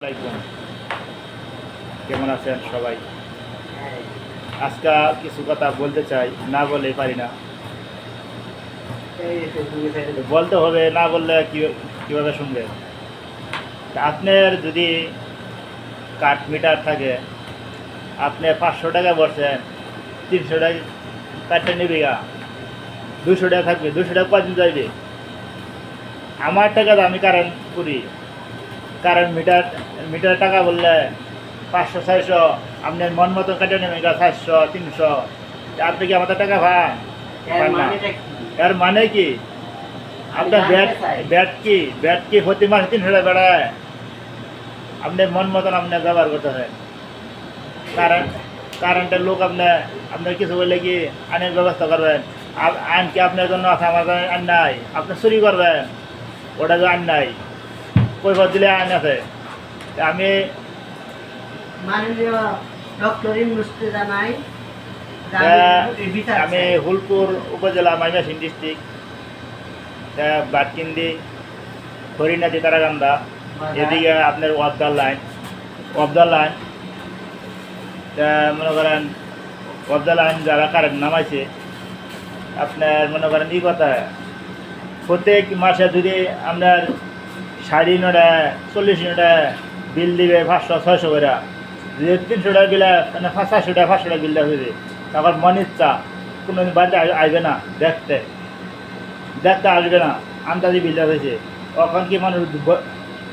আসসালামাইকুম, কেমন আছেন সবাই? আজকে কিছু কথা বলতে চাই, না বলে পারি না। বলতে হবে, না বললে কীভাবে শুনবেন? আপনার যদি কাঠ মিটার থাকে, আপনি 500 টাকা বলছেন, 300 টাকা কাঠটা নেবে গা, 200 টাকা থাকবে। 200 টাকা কদিন যাইবে? আমার টাকা তো আমি কারেন্ট করি, কারেন্ট মিটার মিটার টাকা বললে 500 600, আপনার মন মতো কাটে নেবেন 400 300। আপনি কি আমাদের টাকা পান? এর মানে কি? আপনার ব্যাট কি প্রতি মাসে 300 টাকা বেড়ায়? আপনার মন মতন আপনার ব্যবহার করতে হয়। কারেন্টের লোক আপনার কিছু বললে কি আইনের ব্যবস্থা করবেন? আইন কি আপনার জন্য আছে? আমার আইন নাই। আপনি চুরি করবেন, ওটা তো আইন নাই। কৈফত দিলে আইন আছে। আমি মাননীয় ডক্টর ইউনূসকে জানাই আমি হুলপুর উপজেলা ময়মনসিংহ ডিস্ট্রিক্ট, বাটকিন্দি, হরিণাদি, তারাকান্দা, এদিকে আপনার ওয়াবদার লাইন মনে করেন ওয়াবদার লাইন যারা কারেন্ট নামাইছে, আপনার মনে করেন এই কথা, প্রত্যেক মাসে যদি আপনার 40 টাকা বিল দিবে, 500 600 করে, যদি 300 টাকা বিল, মানে 500 টাকা বিল দেওয়া হয়েছে, তখন মন ইচ্ছা কোনো বাড়িতে আসবে না, দেখতে আসবে না, আন্দাজি বিল দেওয়া হয়েছে। তখন কি মানুষ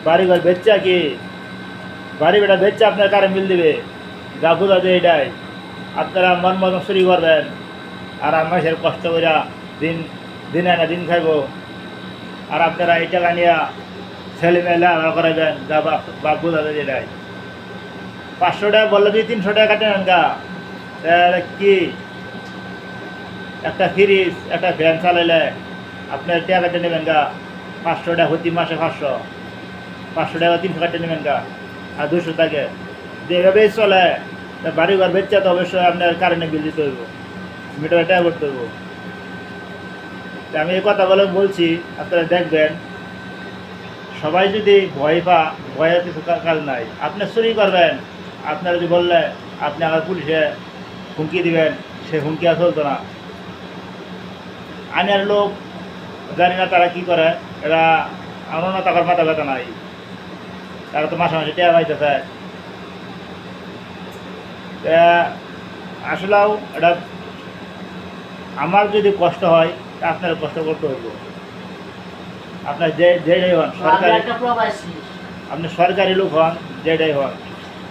বাড়িঘর বেচা কি বাড়ি বেটা বেচা আপনার কারে বিল দিবে? যা বোঝা যায় এটাই। আপনারা মন মতন চুরি করবেন, আর মানুষের কষ্ট করে দিন আনা দিন খাইব, আর আপনারা এই টাকা নিয়ে ছেলে মেয়ে আলাদা করাবেন, যা বাপ বোঝা যায় এটাই। 500 টাকা বললে যদি 300 টাকা কাটে নেন গা, তাহলে কি একটা ফ্রিজ একটা ফ্যান চালাইলে আপনার টাকা কাটে নেবেন গা? 500 টাকা প্রতি মাসে 500 টাকা 300 কাটে নেবেন গা, আর 200 থাকে। যেভাবেই চলে বাড়িঘর বেচা তো অবশ্যই আপনার কারেন্টের বিল দিতে হইব, মিটারে টাকা করতে হইব। আমি এই কথা বলছি, আপনারা দেখবেন, সবাই যদি ভয়ের কিছু কাজ নাই। আপনি চুরি করবেন, আপনারা যদি বললে আপনি আমার পুলিশে হুমকি দিবেন, সে হুমকি আর চলতো না। আইনের লোক জানি না তারা কি করে, এরা আমার না টাকার মাথা ব্যথা নাই, তারা তো মাসে মাসে টেয়া পাইতেছে। আসলেও এটা আমার যদি কষ্ট হয়, তা আপনার কষ্ট করতে হইব। আপনার যেটাই হন, আপনি সরকারি লোক হন, যেটাই হন,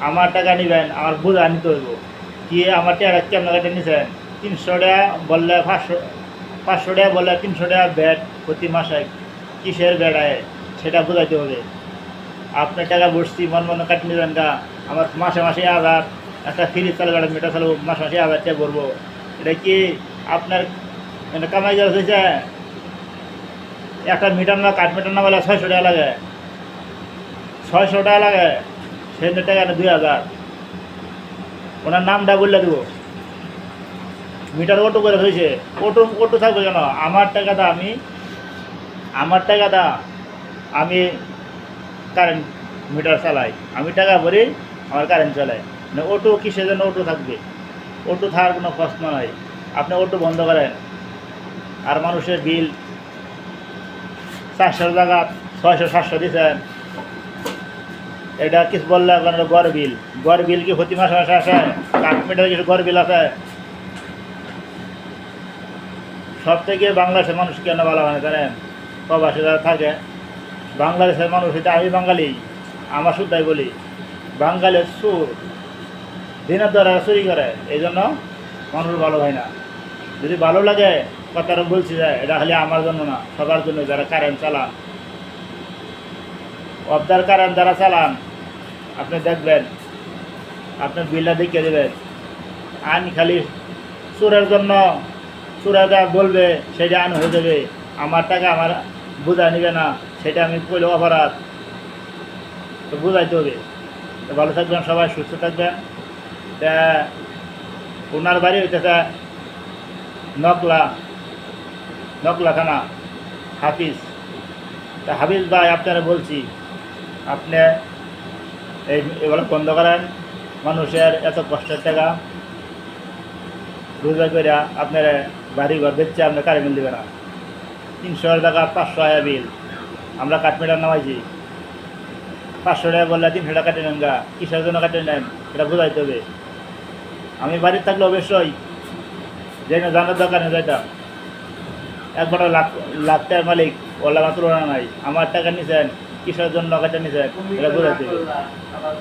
আমার টাকা নেবেন, আমার বোঝা নিতে হইব। কি আমার টাকা কেমন কাটে নিছেন? 300 টাকা বললে 500 টাকা বললে 300 টাকা ব্যাট প্রতি মাসে কিসের বেড়ায় সেটা বোঝাইতে হবে। আপনার টাকা বসছি মন মনে কাটে নেবেন গা, আমার মাসে মাসে 1000 একটা ফ্রিজ চালাবো, একটা মিটার চালাবো, মাসে মাসে 1000 টাকা ভরবো। এটা কি আপনার মানে কামাই খরচ হয়েছে? একটা মিটার না, কাঠ মিটার না বলে 600 টাকা লাগে, 600 টাকা লাগে, সেই টাকা না 2000। ওনার নামটা বললে দেবো। মিটার অটো করে হয়েছে, অটো থাকবে কেন? আমার টাকা দা আমি কারেন্ট মিটার চালাই, আমি টাকা ভরি, আমার কারেন্ট চালাই না। অটো কিসের জন্য অটো থাকবে? অটো থাকার কোনো প্রশ্ন নাই। আপনি অটো বন্ধ করেন, আর মানুষের বিল 400 টাকা 600 700 দিচ্ছেন। এটা কিছু বললে গড় বিল কি প্রতি মাসে মাসে আসে? কাঠ মিটারে কিছু গড় বিল আছে? সব থেকে বাংলাদেশের মানুষ কেন ভালো হয় জানেন? প্রবাসী যারা থাকে, বাংলাদেশের মানুষ, এটা আমি বাঙালি, আমার শুদ্ধাই বলি, বাঙালির সুর দিনের দ্বারা চুরি করে, এই জন্য মানুষ ভালো হয় না। যদি ভালো লাগে কথাটা বলছি যায়, এটা খালি আমার জন্য না, সবার জন্য, যারা কারেন্ট চালান, অবদার কারেন্ট যারা চালান, আপনি দেখবেন আপনার বিলটা দেখিয়ে দেবেন। আইন খালি চোরের জন্য, চোরেরা বলবে সেটা আইন হয়ে যাবে, আমার টাকা আমার বোঝা নিবে না, সেটা আমি কইলে অপরাধ, তো বোঝাইতে হবে। তো ভালো থাকবেন সবাই, সুস্থ থাকবেন। তা ওনার বাড়ি হইতেছে নকলা থানা, হাফিজ। তা হাফিজ ভাই, আপনারা বলছি, আপনি এগুলো বন্ধ করেন। মানুষের এত কষ্টের টাকা রোজগার করে আপনার বাড়ি ঘর বেচছে, আপনার কারে বিল দেবে না। 300 টাকা 500 টাকা বিল, আমরা কাঠমিটার নামাইছি। 500 টাকা বললে 300 টাকা কেটে নেন গা, কিসের জন্য কেটে নেন এটা বোঝাইতে হবে। আমি বাড়ির থাকলে অবশ্যই যে না জানার দোকানে যাইতাম, একবার লাখ লাখ টাকার মালিক ওলা মাত্র তুলনা নাই। আমার টাকা নিছেন কিসের জন্য কেটে নিছেন এটা বোঝাইতে হবে। আবার